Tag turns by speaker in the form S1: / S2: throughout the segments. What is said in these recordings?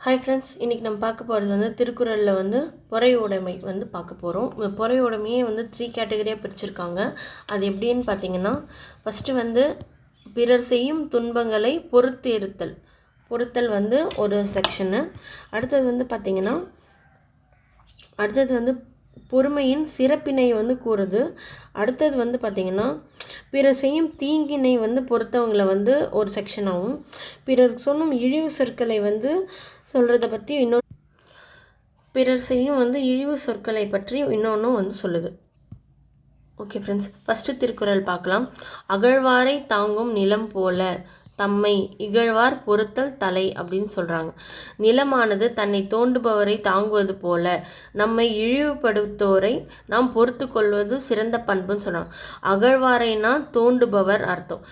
S1: Hi friends, இன்றைக்கி நம்ம பார்க்க போகிறது திருக்குறளில் பொறையுடைமை பார்க்க போகிறோம். பொறையுடைமையே 3 கேட்டகரியாக பிரிச்சுருக்காங்க. அது எப்படின்னு பார்த்தீங்கன்னா, ஃபஸ்ட்டு பிறர் செய்யும் துன்பங்களை பொறுத்தேறுத்தல். பொறுத்தல் ஒரு செக்ஷனு. அடுத்தது பார்த்திங்கன்னா, அடுத்தது பொறுமையின் சிறப்பினை கூறுது. அடுத்தது பார்த்திங்கன்னா, பிறர் செய்யும் தீங்கினை பொறுத்தவங்களை ஒரு செக்ஷனாகவும், பிறர் சொல்லும் இழிவு சொற்களை சொல்கிறத பற்றி பிறர் செய்யும் இழிவு சொற்களை பற்றி இன்னொன்றும் சொல்லுது. ஓகே ஃப்ரெண்ட்ஸ், ஃபஸ்ட்டு திருக்குறள் பார்க்கலாம். அகழ்வாரை தாங்கும் நிலம் போல தம்மை இகழ்வார் பொறுத்தல் தலை அப்படின்னு சொல்கிறாங்க. நிலமானது தன்னை தோண்டுபவரை தாங்குவது போல நம்மை இழிவுபடுத்தோரை நாம் பொறுத்து கொள்வது சிறந்த பண்புன்னு சொல்கிறாங்க. அகழ்வாரைனா தோண்டுபவர் அர்த்தம்.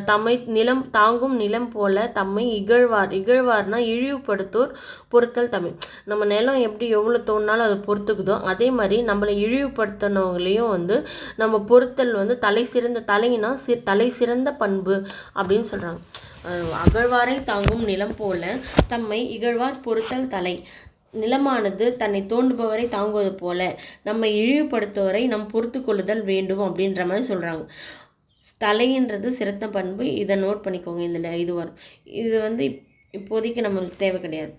S1: தம்மை நிலம் தாங்கும் நிலம் போல தம்மை இகழ்வார்னா இழிவுபடுத்தோர் பொறுத்தல் தமிழ். நம்ம நிலம் எப்படி எவ்வளோ தோணுனாலும் அதை பொறுத்துக்குதோ, அதே மாதிரி நம்மளை இழிவுபடுத்தினவங்களையும் நம்ம பொறுத்தல் தலை சிறந்த தலைனா தலை சிறந்த பண்பு அப்படின்னு சொல்கிறாங்க. அகழ்வாரை தாங்கும் நிலம் போல தம்மை இகழ்வார் பொறுத்தல் தலை. நிலமானது தன்னை தோண்டுபவரை தாங்குவது போல நம்மை இழிவுபடுத்துவரை நம் பொறுத்து கொள்ளுதல் வேண்டும் அப்படின்ற மாதிரி சொல்கிறாங்க. தலைன்றது சிறந்த பண்பு. இதை நோட் பண்ணிக்கோங்க. இது வரும். இது இப்போதைக்கு நம்மளுக்கு தேவை கிடையாது.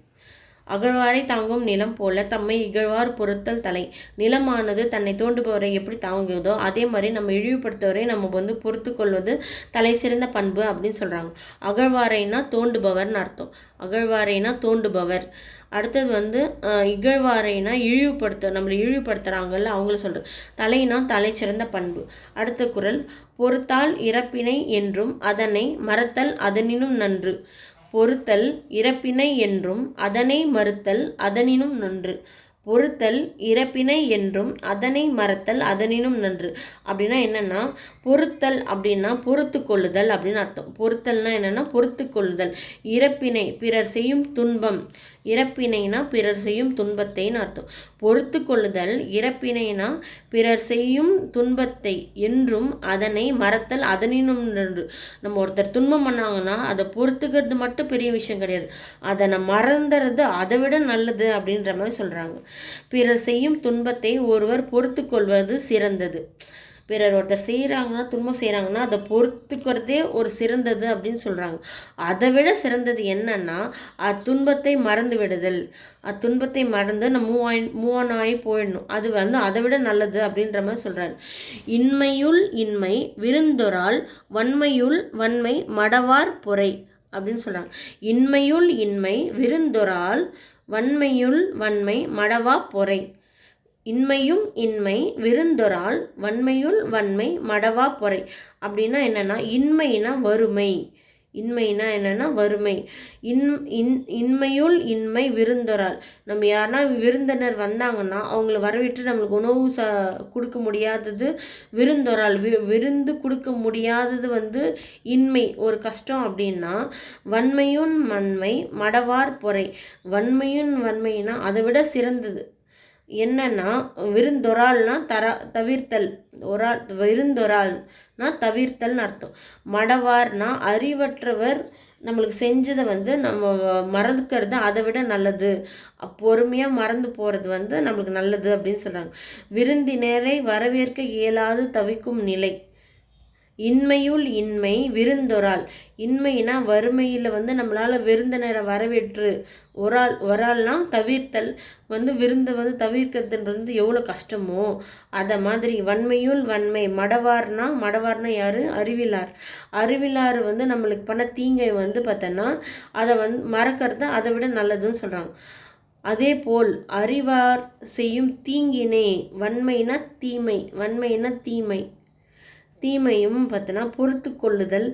S1: அகழ்வாரை தாங்கும் நிலம் போல தம்மை இகழ்வார் பொறுத்தல் தலை. நிலமானது தன்னை தோண்டுபவரை எப்படி தாங்குதோ அதே மாதிரி நம்ம இழிவுபடுத்துவரை நம்ம பொறுத்து கொள்வது தலை சிறந்த பண்பு அப்படின்னு சொல்கிறாங்க. அகழ்வாரைனா தோண்டுபவர்னு அர்த்தம். அகழ்வாரைனா தோண்டுபவர். அடுத்தது இகழ்வாரைனா நம்மளை இழிவுபடுத்துகிறாங்கல்ல அவங்கள சொல்கிறது. தலைனா தலை சிறந்த பண்பு. அடுத்த குறள், பொறுத்தால் இறப்பினை என்றும் அதனை மறத்தல் அதனினும் நன்று. பொறுத்தல் இறப்பினை என்றும் அதனை மறுத்தல் அதனினும் நன்று. பொறுத்தல் இறப்பினை என்றும் அதனை மறத்தல் அதனினும் நன்று. அப்படின்னா என்னென்னா, பொறுத்தல் அப்படின்னா பொறுத்து கொள்ளுதல் அப்படின்னு அர்த்தம். பொறுத்தல்னா என்னென்னா பொறுத்து கொள்ளுதல். இறப்பினை பிறர் செய்யும் துன்பம். இறப்பினைனா பிறர் செய்யும் துன்பத்தைன்னு அர்த்தம். பொறுத்து கொள்ளுதல் இறப்பினைனா பிறர் செய்யும் துன்பத்தை என்றும் அதனை மறத்தல் அதனினும் நன்று. நம்ம ஒருத்தர் துன்பம் பண்ணாங்கன்னா அதை பொறுத்துக்கிறது மட்டும் பெரிய விஷயம் கிடையாது, அதை நம்ம மறந்துறது அதை விட நல்லது அப்படின்ற மாதிரி சொல்கிறாங்க. பிறர் செய்யும் துன்பத்தை ஒருவர் பொறுத்து கொள்வது சிறந்தது. பிறர் ஒருத்தர் செய்கிறாங்கன்னா துன்பம் செய்கிறாங்கன்னா அதை பொறுத்துக்கிறதே ஒரு சிறந்தது அப்படின்னு சொல்கிறாங்க. அதை விட சிறந்தது என்னன்னா அத்துன்பத்தை மறந்து விடுதல். அத்துன்பத்தை மறந்து நம்ம மூவ் ஆகி போயிடணும். அது அதை விட நல்லது அப்படின்ற மாதிரி சொல்கிறாரு. இன்மையுள் இன்மை விருந்தொரால் வன்மையுள் வன்மை மடவார் பொறை அப்படின்னு சொல்கிறாங்க. இன்மையுள் இன்மை விருந்தொரால் வன்மையுள் வன்மை மடவா பொறை. இன்மையும் இன்மை விருந்தொரால் வன்மையுள் வன்மை மடவா பொறை. அப்படின்னா என்னென்னா, இன்மைனா வறுமை. இன்மைனா என்னென்னா வறுமை. இன்மையுள் இன்மை விருந்தொரால், நம்ம யாருன்னா விருந்தினர் வந்தாங்கன்னா அவங்கள வரவிட்டு நம்மளுக்கு உணவு கொடுக்க முடியாதது விருந்தொரால். விருந்து கொடுக்க முடியாதது இன்மை, ஒரு கஷ்டம். அப்படின்னா வன்மையுன் வன்மை மடவார் பொறை. வன்மையுன் வன்மைனா அதை விட சிறந்தது என்னன்னா விருந்தொரால்னா தவிர்த்தல். விருந்தொரால்னா தவிர்த்தல்னு அர்த்தம். மடவார்னா அறிவற்றவர் நம்மளுக்கு செஞ்சதை நம்ம மறந்துக்கிறது அதை விட நல்லது. பொறுமையாக மறந்து போகிறது நம்மளுக்கு நல்லது அப்படின்னு சொல்கிறாங்க. விருந்தினரை வரவேற்க இயலாது தவிக்கும் நிலை. இன்மையுள் இன்மை விருந்தொரால். இன்மைனா வறுமையில் நம்மளால் விருந்தினரை வரவேற்று ஒராள்னா தவிர்த்தல். விருந்தை தவிர்க்கிறதுன்றது எவ்வளோ கஷ்டமோ அதை மாதிரி. வன்மையுள் வன்மை மடவார்னா யார்? அறிவிலார். அறிவிலார் நம்மளுக்கு பண்ண தீங்கை பார்த்தோன்னா அதை மறக்கிறது அதை விட நல்லதுன்னு சொல்கிறாங்க. அதே போல் அறிவார் செய்யும் தீங்கினே வன்மைனா தீமை. வன்மைனா தீமை. தீமையும் பார்த்தோன்னா பொறுத்து கொள்ளுதல்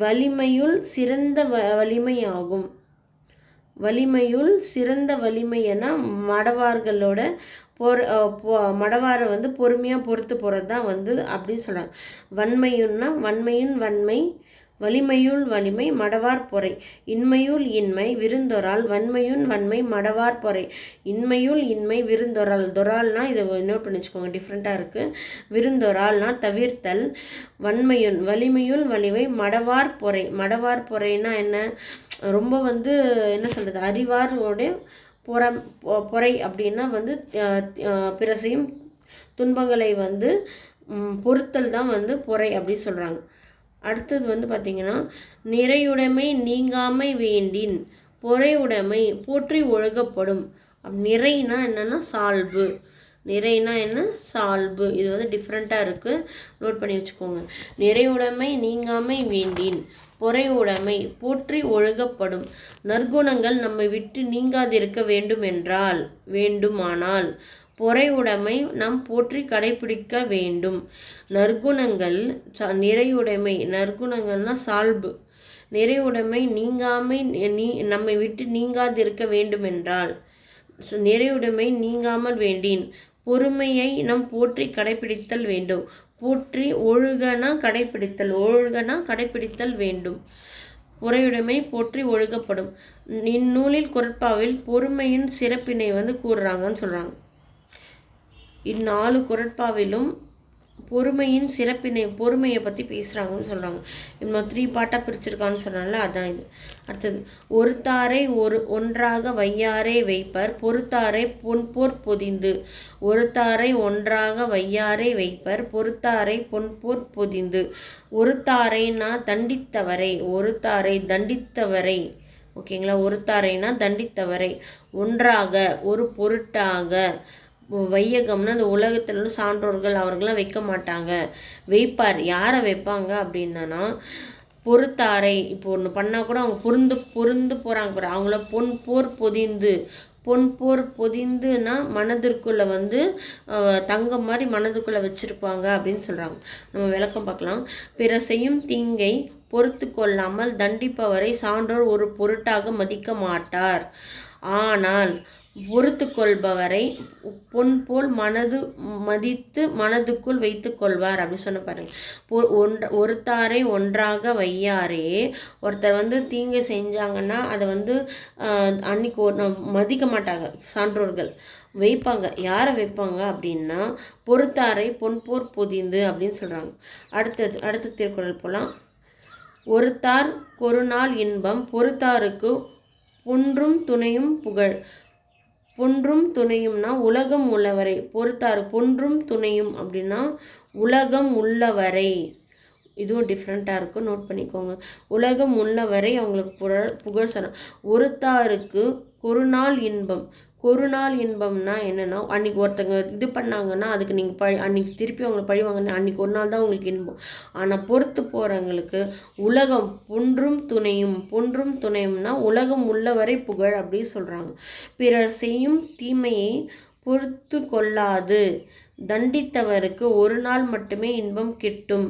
S1: வலிமையுள் சிறந்த வலிமையாகும். வலிமையுள் சிறந்த வலிமை என மடவார்களோட மடவாரை பொறுமையாக பொறுத்து போகிறது தான் அப்படின்னு சொல்கிறாங்க. வன்மையுன்னா வன்மையின் வன்மை வலிமையுள் வலிமை மடவார் பொறை. இன்மையுள் இன்மை விருந்தொரால் வன்மையுள் வன்மை மடவார் பொறை. இன்மையுள் இன்மை விருந்தொரால், தொரால்னா இதை நோட் பண்ணி வச்சுக்கோங்க, டிஃப்ரெண்ட்டாக இருக்குது. விருந்தொரால்னா தவிர்த்தல். வலிமையுள் வலிமை மடவார் பொறை. மடவார் பொறைனா என்ன, ரொம்ப வந்து என்ன சொல்கிறது, அறிவாரோட பொறை அப்படின்னா வந்து பிற செய்யும் துன்பங்களை வந்து பொறுத்தல் தான் வந்து பொறை அப்படி சொல்கிறாங்க. அடுத்தது வந்து பார்த்திங்கன்னா, நிறையுடைமை நீங்காமை வேண்டின் பொறையுடைமை போற்றி ஒழுகப்படும். நிறைனா என்னென்னா சால்பு. நிறைனா என்ன, சால்பு. இது வந்து டிஃப்ரெண்ட்டாக இருக்குது, நோட் பண்ணி வச்சுக்கோங்க. நிறையுடைமை நீங்காமை வேண்டின் பொறையுடைமை போற்றி ஒழுகப்படும். நற்குணங்கள் நம்மை விட்டு நீங்காதிருக்க வேண்டுமானால் பொறையுடைமை நாம் போற்றி கடைபிடிக்க வேண்டும். நற்குணங்கள் நிறையுடைமை, நற்குணங்கள்னா சால்பு. நிறையுடைமை நீங்காமை நம்மை விட்டு நீங்காதிருக்க வேண்டுமென்றால் நிறையுடைமை நீங்காமல் வேண்டின் பொறுமையை நாம் போற்றி கடைபிடித்தல் வேண்டும். போற்றி ஒழுகனா கடைபிடித்தல் வேண்டும். பொறையுடைமை போற்றி ஒழுகப்படும். இந்நூலில் குறட்பாவில் பொறுமையின் சிறப்பினை வந்து கூறுறாங்கன்னு சொல்கிறாங்க. இந்நாலு குறட்பாவிலும் பொறுமையின் சிறப்பினை, பொறுமையை பற்றி பேசுகிறாங்கன்னு சொல்கிறாங்க. இன்னும் 3 பார்ட்டாக பிரிச்சிருக்கான்னு சொன்னால அதான் இது. அடுத்தது, ஒருத்தாரை ஒன்றாக வையாரே வைப்பர் பொறுத்தாரை பொன்போர் பொதிந்து. ஒருத்தாரை ஒன்றாக வையாரே வைப்பர் பொறுத்தாரை பொன்போர் பொதிந்து. ஒருத்தாரைனா தண்டித்தவரை, ஓகேங்களா. ஒருத்தாரைனா தண்டித்தவரை, ஒன்றாக ஒரு பொருட்டாக, வையகம்னா அந்த உலகத்தில் உள்ள சான்றோர்கள் அவர்கள்லாம் வைக்க மாட்டாங்க. வைப்பார், யாரை வைப்பாங்க அப்படின்னா பொறுத்தாரை. இப்போ ஒன்று பண்ணால் கூட அவங்க பொருந்து போகிறாங்க பாரு, அவங்கள பொன்போர் பொதிந்துனா மனதிற்குள்ளே வந்து தங்கம் மாதிரி மனதுக்குள்ளே வச்சுருப்பாங்க அப்படின்னு சொல்கிறாங்க. நம்ம விளக்கம் பார்க்கலாம். பிற செய்யும் தீங்கை பொறுத்து கொள்ளாமல் தண்டிப்பவரை சான்றோர் ஒரு பொருட்டாக மதிக்க மாட்டார். ஆனால் பொறுத்து கொள்பவரை பொன்போல் மதித்து மனதுக்குள் வைத்து கொள்வார் அப்படி சொன்ன பாருங்க. ஒருத்தாரை ஒன்றாக வையாரே, ஒருத்தர் வந்து தீங்கை செஞ்சாங்கன்னா அதை வந்து அன்னைக்கு மதிக்க மாட்டாங்க சான்றோர்கள். வைப்பாங்க, யாரை வைப்பாங்க அப்படின்னா பொறுத்தாரை பொன்போர் பொதிந்து அப்படின்னு சொல்கிறாங்க. அடுத்த திருக்குறள் போகலாம். ஒருத்தார் கொருநாள் இன்பம் பொறுத்தாருக்கு பொன்றும் துணையும் புகழ். பொன்றும் துணையும்னா உலகம் உள்ளவரை. பொறுத்தார் பொன்றும் துணையும் அப்படின்னா உலகம் உள்ளவரை. இதுவும் டிஃப்ரெண்ட்டாக இருக்கும், நோட் பண்ணிக்கோங்க. உலகம் உள்ளவரை அவங்களுக்கு புகழ் சொன்ன. ஒருத்தாருக்கு கொருநாள் இன்பம். கொருநாள் இன்பம்னா என்னென்னா, அன்றைக்கி ஒருத்தங்க இது பண்ணாங்கன்னா அதுக்கு நீங்கள் அன்றைக்கி திருப்பி அவங்களை பழிவாங்கன்னா அன்றைக்கி ஒரு நாள் தான் உங்களுக்கு இன்பம். ஆனால் பொறுத்து போகிறவங்களுக்கு உலகம் பொன்றும் துணையும்னா உலகம் உள்ளவரை புகழ் அப்படி சொல்கிறாங்க. பிறர் செய்யும் தீமையை பொறுத்து கொள்ளாது தண்டித்தவருக்கு ஒரு நாள் மட்டுமே இன்பம் கிட்டும்.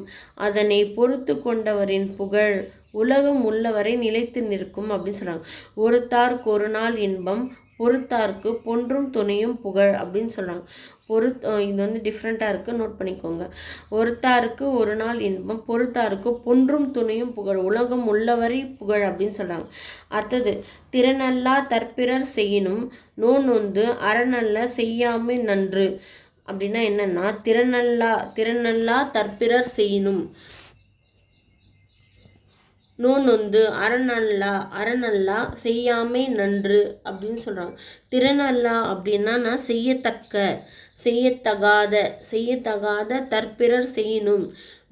S1: அதனை பொறுத்து கொண்டவரின் புகழ் உலகம் உள்ளவரை நிலைத்து நிற்கும் அப்படின்னு சொல்கிறாங்க. ஒருத்தாருக்கு ஒரு நாள் இன்பம் பொறுத்தாருக்கு பொன்றும் துணையும் புகழ் அப்படின்னு சொல்கிறாங்க. இது வந்து டிஃப்ரெண்ட்டாக இருக்குது, நோட் பண்ணிக்கோங்க. ஒருத்தாருக்கு ஒரு நாள் இன்பம் பொறுத்தாருக்கு பொன்றும் துணையும் புகழ் உலகம் உள்ளவரை புகழ் அப்படின்னு சொல்கிறாங்க. அடுத்தது, திறனல்லா தற்பிறர் செய்யினும் நோன்பு அறநல்ல செய்யாமை நன்று அப்படின்னா என்னென்னா, திறனல்லா தற்பிறர் செய்யினும் நோன்பு அறநல்லா செய்யாமை நன்று அப்படின்னு சொல்கிறாங்க. திறனல்லா அப்படின்னா நான் செய்யத்தகாத தற்பிறர் செய்யணும்.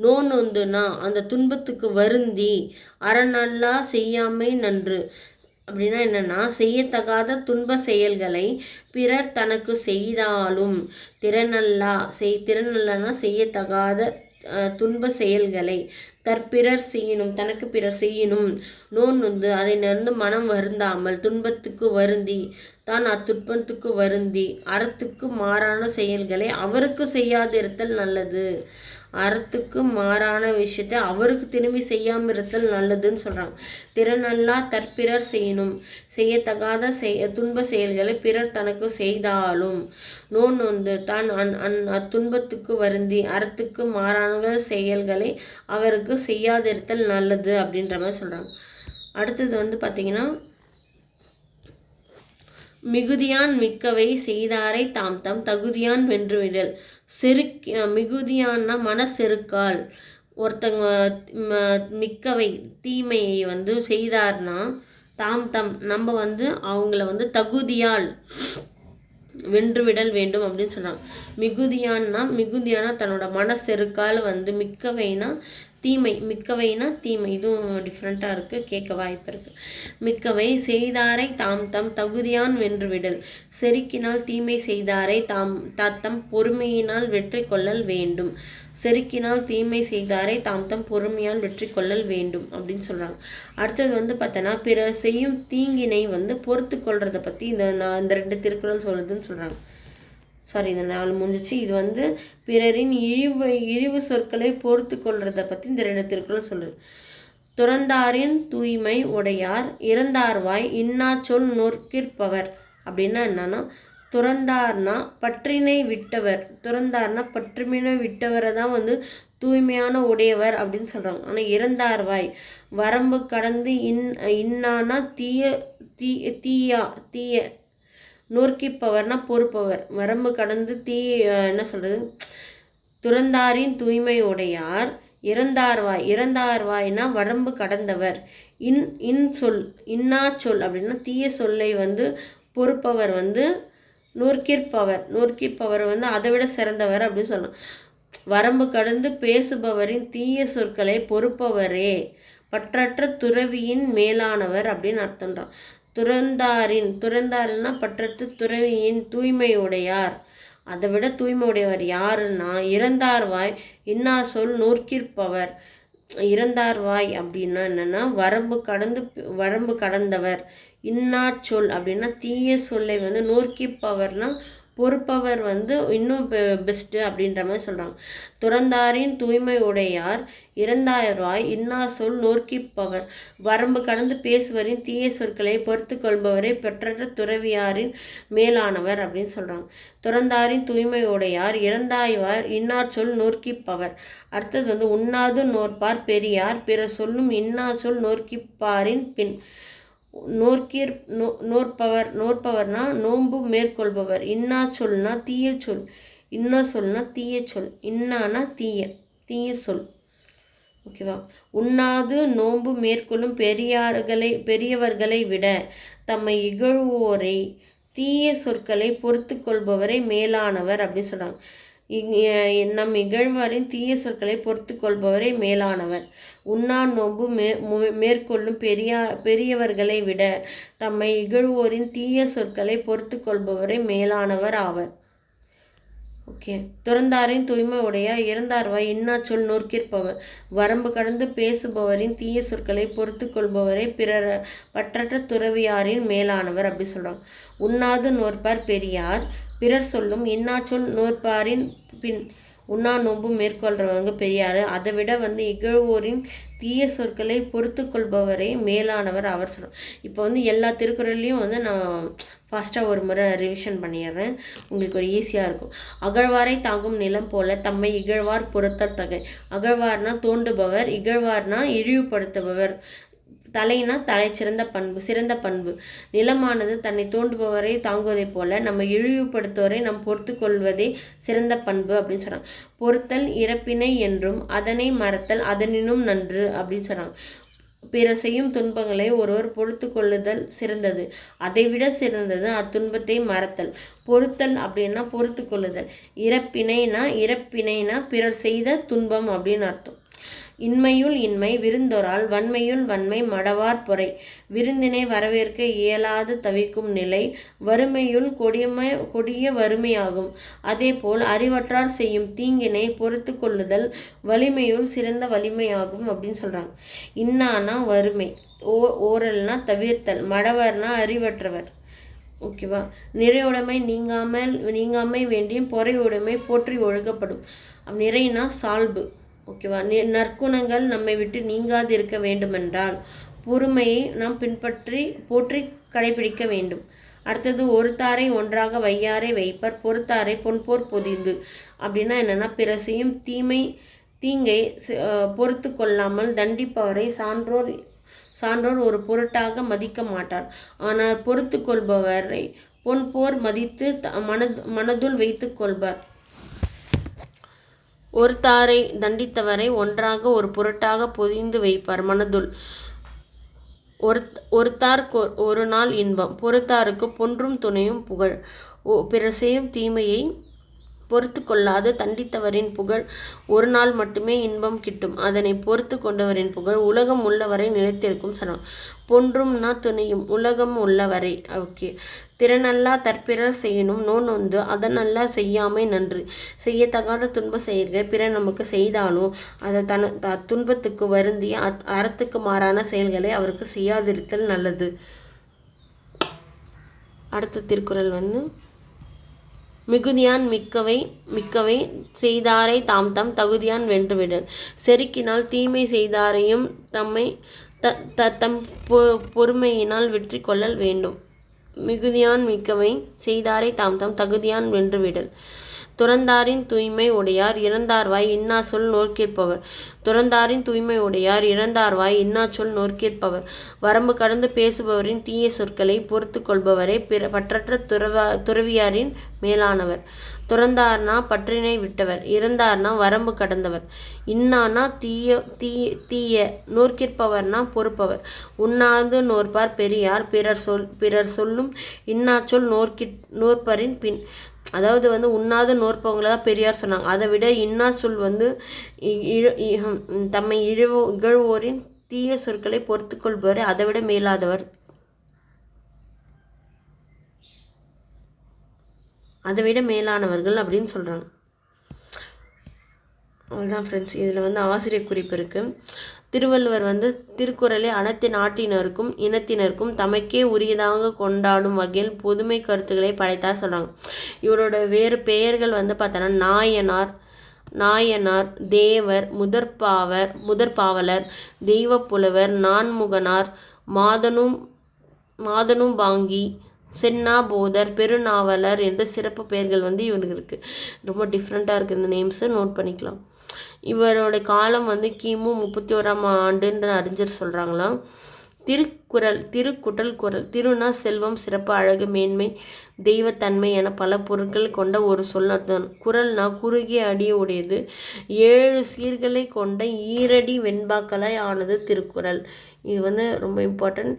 S1: நோன்புனா அந்த துன்பத்துக்கு வருந்தி, அறநல்லா செய்யாமை நன்று அப்படின்னா என்னென்னா செய்யத்தகாத துன்ப செயல்களை பிறர் தனக்கு செய்தாலும். திறனல்லானா செய்யத்தகாத துன்ப செயல்களை தற்பிறர் செய்யணும், தனக்கு பிறர் செய்யணும். நோன்பு அதை நிறந்து மனம் வருந்தாமல் துன்பத்துக்கு வருந்தி தான் அத்துன்பத்துக்கு வருந்தி அறத்துக்கு மாறான செயல்களை அவருக்கு செய்யாதிருத்தல் நல்லது அறத்துக்கு மாறான விஷயத்தை அவருக்கு திரும்பி செய்யாமல் இருத்தல் நல்லதுன்னு சொல்கிறாங்க. திறனல்லா தற்பிறர் செய்யணும், செய்யத்தகாத துன்ப செயல்களை பிறர் தனக்கு செய்தாலும் நோந்து தான் அத்துன்பத்துக்கு வருந்தி அறத்துக்கு மாறான செயல்களை அவருக்கு செய்யாதிருத்தல் நல்லது அப்படின்ற மாதிரி சொல்கிறாங்க. அடுத்தது வந்து பார்த்திங்கன்னா, மிகுதியான் மிக்கவை செய்தாரை தாம் தம் தகுதியான் வென்றுவிடல். மிகுதியான்னா மனசெருக்கால் ஒருத்தங்க மிக்கவை தீமையை வந்து செய்தார்னா தாம் தம் நம்ம வந்து அவங்கள வந்து தகுதியால் வென்றுவிடல் வேண்டும் அப்படின்னு சொல்கிறாங்க. மிகுதியானா தன்னோட மனசெருக்கால் வந்து மிக்கவைனா தீமை, மிக்கவைனா தீமை, இதுவும் டிஃப்ரெண்ட்டாக இருக்குது, கேட்க வாய்ப்பு இருக்குது. மிக்கவை செய்தாரை தாம் தம் தகுதியான் வென்றுவிடல். செருக்கினால் தீமை செய்தாரை தம் பொறுமையினால் வெற்றி கொள்ளல் வேண்டும். செருக்கினால் தீமை செய்தாரை தம் பொறுமையால் வெற்றி கொள்ளல் வேண்டும் அப்படின்னு சொல்கிறாங்க. அடுத்தது வந்து பார்த்தோன்னா, பிற செய்யும் தீங்கினை வந்து பொறுத்து கொள்றதை பற்றி இந்த 2 திருக்குறள் சொல்லுதுன்னு சொல்கிறாங்க. சாரி, இந்த 4 முடிஞ்சிச்சு. இது வந்து பிறரின் இழிவு சொற்களை பொறுத்து கொள்றதை பற்றி இந்த 2 திருக்குறள் சொல்லுது. துறந்தாரின் தூய்மை உடையார் இறந்தார்வாய் இன்னா சொல் நோற்கிற்பவர் அப்படின்னா என்னன்னா, துறந்தார்னா பற்றினை விட்டவர், துறந்தார்னா பற்றுமினை விட்டவரை தான் வந்து தூய்மையான உடையவர் அப்படின்னு சொல்கிறாங்க. ஆனால் இறந்தார்வாய் வரம்பு கடந்து இன்னானா தீய நோர்க்கிப்பவர்னா பொறுப்பவர், வரம்பு கடந்து என்ன சொல்கிறது, துறந்தாரின் தூய்மை உடையார் இறந்தார்வாய்னா வரம்பு கடந்தவர், இன்னா சொல் அப்படின்னா தீய சொல்லை வந்து பொறுப்பவர் வந்து நோர்க்கிப்பவர் வந்து அதை விட சிறந்தவர் அப்படின்னு சொல்லலாம். வரம்பு கடந்து பேசுபவரின் தீய சொற்களை பொறுப்பவரே பற்றற்ற துறவியின் மேலானவர் அப்படின்னு அர்த்தம்தான். துறந்தாருன்னா பற்றற்ற துறவியின் தூய்மையுடையார், அதை விட தூய்மையுடையவர் யாருன்னா இறந்தார்வாய் இன்னா சொல் நோர்க்கிற்பவர். இறந்தார்வாய் அப்படின்னா என்னென்னா வரம்பு கடந்தவர். இன்னா சொல் அப்படின்னா தீய சொல்லை வந்து நோர்க்கிப்பவர்னா பொறுப்பவர் வந்து இன்னும் பெஸ்ட்டு அப்படின்ற மாதிரி சொல்கிறாங்க. துறந்தாரின் தூய்மை உடையார் இறந்தார்வாய் இன்னா சொல் நோர்க்கிப்பவர். வரம்பு கடந்து பேசுவரின் தீய சொற்களை பொறுத்து கொள்பவரை பெற்ற துறவியாரின் மேலானவர் அப்படின்னு சொல்கிறாங்க. துறந்தாரின் தூய்மை உடையார் இறந்தாய்வார் இன்னார் சொல் நோர்க்கிப்பவர். அடுத்தது வந்து உண்ணாது நோற்பார் பெரியார் பிற சொல்லும் இன்னா சொல் நோர்க்கிப்பாரின் பின். நோற்பவர்னா நோன்பு மேற்கொள்பவர். இன்னா சொல்னா தீய சொல், இன்னா சொல்னா தீய சொல், இன்னானா தீய சொல். ஓகேவா? உண்ணாது நோன்பு மேற்கொள்ளும் பெரியவர்களை விட தம்மை இகழ்வோரை தீய சொற்களை பொறுத்து கொள்பவரை மேலானவர் அப்படின்னு சொல்கிறாங்க. நம் இகழ்வாரின் தீய சொற்களை பொறுத்து கொள்பவரை மேலானவர். உண்ணா நோன்பு மேற்கொள்ளும் பெரியவர்களை விட தம்மை இகழ்வோரின் தீய சொற்களை பொறுத்து கொள்பவரை மேலானவர் ஆவர். ஓகே. துறந்தாரின் தூய்மை உடையார் இறந்தார்வாய் இன்னா சொல் நோர்க்கிற்பவர். வரம்பு கடந்து பேசுபவரின் தீய சொற்களை பொறுத்து கொள்பவரை பற்றற்ற துறவியாரின் மேலானவர் அப்படி சொல்கிறாங்க. உண்ணாது நோற்பார் பெரியார் பிறர் சொல்லும் இன்னா சொல் நோற்பாரின் பின். உண்ணா நோன்பு மேற்கொள்றவங்க பெரியார், அதை விட வந்து இகழ்வோரின் தீய சொற்களை பொறுத்து கொள்பவரே மேலானவர் அவர் சொல்கிறோம். இப்போ வந்து எல்லா திருக்குறள்லையும் வந்து நான் ஃபாஸ்ட்டாக ஒரு முறை ரிவிஷன் பண்ணிடுறேன், உங்களுக்கு ஒரு ஈஸியாக இருக்கும். அகழ்வாரை தாங்கும் நிலம் போல தம்மை இகழ்வார் பொறுத்தல் தகை. அகழ்வார்னா தோண்டுபவர், இகழ்வார்னா இழிவுபடுத்துபவர். தலைனா சிறந்த பண்பு. நிலமானது தன்னை தோண்டுபவரை தாங்குவதைப் போல நம்ம இழிவுபடுத்துவரை நம் பொறுத்து கொள்வதே சிறந்த பண்பு அப்படின்னு சொல்கிறாங்க. பொறுத்தல் இறப்பினை என்றும் அதனை மறத்தல் அதனினும் நன்று அப்படின்னு சொல்கிறாங்க. பிற செய்யும் துன்பங்களை ஒருவர் பொறுத்து கொள்ளுதல் சிறந்தது, அதைவிட சிறந்தது அத்துன்பத்தை மறத்தல். பொறுத்தல் அப்படின்னா பொறுத்து கொள்ளுதல். இறப்பினைனா பிறர் செய்த துன்பம் அப்படின்னு அர்த்தம். இன்மையுள் இன்மை விருந்தொரால் வன்மையுள் வன்மை மடவார் பொறை. விருந்தினை வரவேற்க இயலாது தவிக்கும் நிலை வறுமையுள் கொடிய வறுமையாகும். அதேபோல் அறிவற்றார் செய்யும் தீங்கினை பொறுத்து கொள்ளுதல் வலிமையுள் சிறந்த வலிமையாகும் அப்படின்னு சொல்கிறாங்க. இன்னானா வறுமை, ஓரல்னா தவிர்த்தல், மடவர்னா அறிவற்றவர். ஓகேவா? நிறையுடைமை நீங்காமை வேண்டியும் பொறையுடைமை போற்றி ஒழுகப்படும். நிறைனா சால்பு, ஓகேவா. நற்குணங்கள் நம்மை விட்டு நீங்காது இருக்க வேண்டுமென்றால் பொறுமையை நாம் போற்றி கடைபிடிக்க வேண்டும். அடுத்தது ஒருத்தாரை ஒன்றாக வையாரை வைப்பர் பொறுத்தாரை பொன்போர் பொதிந்து. அப்படின்னா என்னென்னா, பிற செய்யும் தீங்கை பொறுத்து கொள்ளாமல் தண்டிப்பவரை சான்றோர் ஒரு பொருட்டாக மதிக்க மாட்டார். ஆனால் பொறுத்து கொள்பவரை பொன்போர் மதித்து மனதுள் வைத்து கொள்வார். ஒருத்தாரை தண்டித்தவரை ஒன்றாக ஒரு பொருட்டாக பொதிந்து வைப்பார் மனதுள். ஒருத்தார் ஒரு நாள் இன்பம், பொறுத்தாருக்கு பொன்றும் துணையும் புகழ். பிற செய்யும் தீமையை பொறுத்து கொள்ளாது தண்டித்தவரின் புகழ் ஒரு நாள் மட்டுமே இன்பம் கிட்டும். அதனை பொறுத்து கொண்டவரின் புகழ் உலகம் உள்ளவரை நிலைத்திருக்கும். சொன்னான். பொன்றும்னா துணையும், உலகம் உள்ளவரை. ஓகே. திறனல்லா தற்பிறர் செய்யணும் நோந்து அதனல்லா செய்யாமை நன்று. செய்யத்தகாத துன்ப செயல்கள் பிற நமக்கு செய்தாலும் அதை துன்பத்துக்கு வருந்தி அறத்துக்கு மாறான செயல்களை அவருக்கு செய்யாதிருத்தல் நல்லது. அடுத்த திருக்குறள் மிகுதியான் மிக்கவை செய்தாரை தாம் தகுதியான் வென்றுவிடல். செருக்கினால் தீமை செய்தாரையும் தம் பொறுமையினால் வெற்றி கொள்ளல் வேண்டும். மிகுதியான் மிக்கவை செய்தாரை தாம் தகுதியான் வென்றுவிடல். துறந்தாரின் தூய்மை உடையார் இறந்தார்வாய் இன்னா சொல் நோர்க்கேற்பவர். துறந்தாரின் தூய்மை உடையார் இறந்தார்வாய் இன்னா சொல் நோர்க்கேற்பவர். வரம்பு கடந்து பேசுபவரின் தீய சொற்களை பொறுத்து கொள்பவரே பற்றற்ற துறவியாரின் மேலானவர். துறந்தார்னா பற்றினை விட்டவர், இறந்தார்னா வரம்பு கடந்தவர். இன்னானா தீய நோர்க்கிற்பவர்னா பொறுப்பவர். உண்ணாது நோற்பார் பெரியார் பிறர் சொல்லும் இன்னா சொல் நோற்பரின் பின். அதாவது உண்ணாது நோற்பவங்கள தான் பெரியார் சொன்னாங்க. அதை விட இன்னா சொல் தம்மை இகழ்வோரின் தீய சொற்களை பொறுத்து கொள்பவர் அதை விட மேலாதவர், அதை விட மேலானவர்கள் அப்படின்னு சொல்கிறாங்க. அவ்வளோதான் ஃப்ரெண்ட்ஸ். இதில் ஆசிரியர் குறிப்பு இருக்குது. திருவள்ளுவர் திருக்குறளை அனைத்து நாட்டினருக்கும் இனத்தினருக்கும் தமக்கே உரியதாக கொண்டாடும் வகையில் பொதுமை கருத்துக்களை படைத்தார் சொல்கிறாங்க. இவரோட வேறு பெயர்கள் பார்த்தோன்னா நாயனார், தேவர், முதற்பாவலர், தெய்வப்புலவர், நான்முகனார், மாதனும் பாங்கி, சென்னா போதர், பெருநாவலர் என்று சிறப்பு பெயர்கள் இவனுக்கு இருக்குது. ரொம்ப டிஃப்ரெண்ட்டாக இருக்குது இந்த நேம்ஸை, நோட் பண்ணிக்கலாம். இவரோட காலம் கிமு 31ஆம் ஆண்டுன்ற அறிஞர் சொல்கிறாங்களாம். திருக்குறள் குறள். திருனா செல்வம், சிறப்பு, அழகு, மேன்மை, தெய்வத்தன்மை என பல பொருட்கள் கொண்ட ஒரு சொல் அர்த்தம். குறள்னா குறுகிய அடி உடையது. 7 சீர்களை கொண்ட ஈரடி வெண்பாக்களாய் ஆனது திருக்குறள். இது ரொம்ப இம்பார்ட்டன்ட்.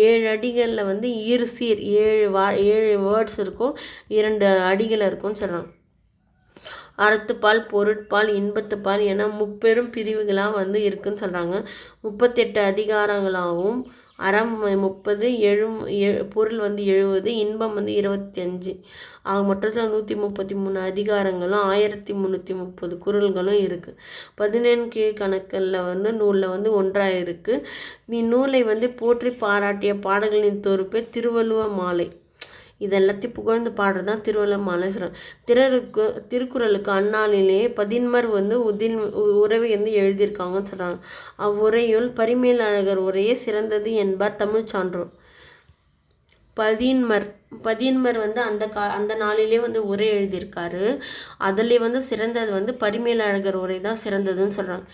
S1: 7 அடிகளில் ஈறு சீர் 7 வேர்ட்ஸ் இருக்கும், 2 அடிகள் இருக்கும்னு சொல்கிறாங்க. அறத்துப்பால், பொருட்பால், இன்பத்துப்பால் என 3 பிரிவுகளாக இருக்குன்னு சொல்கிறாங்க. 38 அதிகாரங்களாகவும் அறம் 30, பொருள் 70, இன்பம் 25 ஆக மொத்தத்தில் 133 அதிகாரங்களும் 1330 குறள்களும் இருக்குது. 17 கீழ்கணக்கில் நூலில் ஒன்றாக இருக்குது. இந்நூலை போற்றி பாராட்டிய பாடல்களின் தொகுப்பே திருவள்ளுவ மாலை. இதெல்லாத்தையும் புகழ்ந்து பாடுறது தான் திருவள்ளுவ மாலை சொல்கிறாங்க. திருக்குறளுக்கு அந்நாளிலேயே 10 உரைவை எழுதியிருக்காங்கன்னு சொல்கிறாங்க. அவ்வுரையுள் பரிமேல் அழகர் உரையே சிறந்தது என்பார் தமிழ் சான்றோர். 10 அந்த நாளிலே உரை எழுதியிருக்காரு. அதிலே சிறந்தது பரிமேல் அழகர் உரை தான் சிறந்ததுன்னு சொல்கிறாங்க.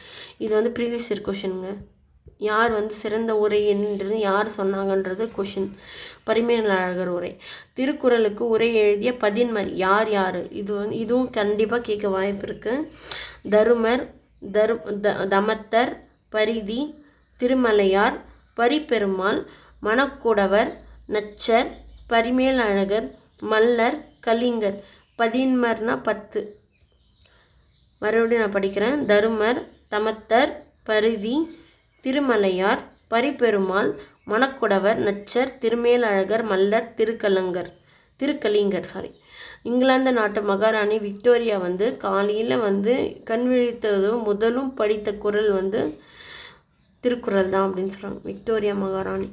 S1: இது ப்ரீவியஸ் இயர் கொஷினுங்க. யார் சிறந்த உரை என்றது யார் சொன்னாங்கன்றது கொஷின். பரிமேல் அழகர் உரை. திருக்குறளுக்கு உரை எழுதிய 10 யார்? இதுவும் கண்டிப்பாக கேட்க வாய்ப்பு இருக்குது. தருமர், தமத்தர், பரிதி, திருமலையார், பரிபெருமாள், மணக்குடவர், நச்சர், பரிமேல் அழகர், மல்லர், கலிங்கர். 10 10. மறுபடியும் நான் படிக்கிறேன். தருமர், தமத்தர், பரிதி, திருமலையார், பரிபெருமாள், மணக்குடவர், நச்சர், திருமேலழகர், மல்லர், திருக்கலிங்கர். இங்கிலாந்து நாட்டு மகாராணி விக்டோரியா காலையில் கண் விழித்ததும் முதலும் படித்த குறள் திருக்குறள் தான் அப்படின்னு சொல்கிறாங்க. விக்டோரியா மகாராணி.